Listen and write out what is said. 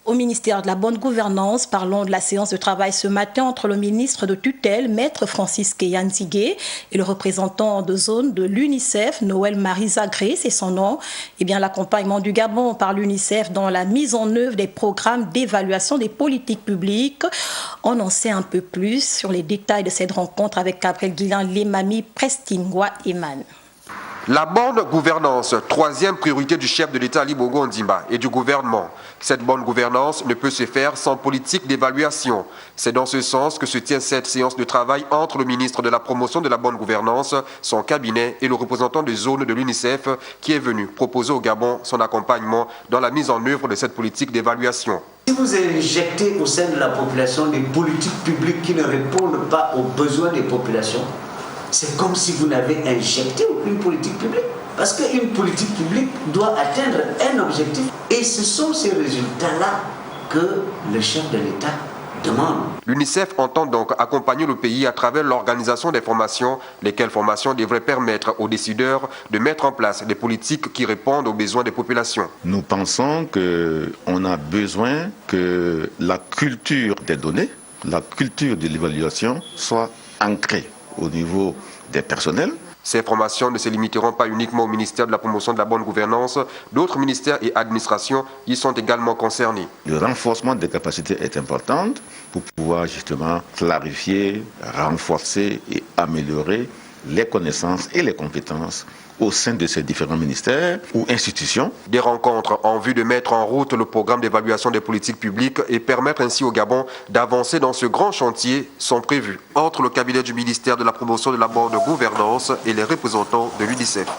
Au ministère de la Bonne Gouvernance, parlons de la séance de travail ce matin entre le ministre de tutelle, Maître Francis Keyanzigué, et le représentant de zone de l'UNICEF, Noël Marie Zagré, c'est son nom. L'accompagnement du Gabon par l'UNICEF dans la mise en œuvre des programmes d'évaluation des politiques publiques. On en sait un peu plus sur les détails de cette rencontre avec Gabriel Guillain Lemami, Prestingwa Eman. La bonne gouvernance, troisième priorité du chef de l'État Ali Bongo Ondimba et du gouvernement. Cette bonne gouvernance ne peut se faire sans politique d'évaluation. C'est dans ce sens que se tient cette séance de travail entre le ministre de la Promotion de la bonne gouvernance, son cabinet et le représentant de zone de l'UNICEF qui est venu proposer au Gabon son accompagnement dans la mise en œuvre de cette politique d'évaluation. Si vous injectez au sein de la population des politiques publiques qui ne répondent pas aux besoins des populations, c'est comme si vous n'avez injecté aucune politique publique. Parce qu'une politique publique doit atteindre un objectif. Et ce sont ces résultats-là que le chef de l'État demande. L'UNICEF entend donc accompagner le pays à travers l'organisation des formations, lesquelles formations devraient permettre aux décideurs de mettre en place des politiques qui répondent aux besoins des populations. Nous pensons qu'on a besoin que la culture des données, la culture de l'évaluation soit ancrée au niveau des personnels. Ces formations ne se limiteront pas uniquement au ministère de la Promotion de la bonne gouvernance. D'autres ministères et administrations y sont également concernés. Le renforcement des capacités est important pour pouvoir justement clarifier, renforcer et améliorer les connaissances et les compétences au sein de ces différents ministères ou institutions. Des rencontres en vue de mettre en route le programme d'évaluation des politiques publiques et permettre ainsi au Gabon d'avancer dans ce grand chantier sont prévues entre le cabinet du ministère de la Promotion de la bonne gouvernance et les représentants de l'UNICEF.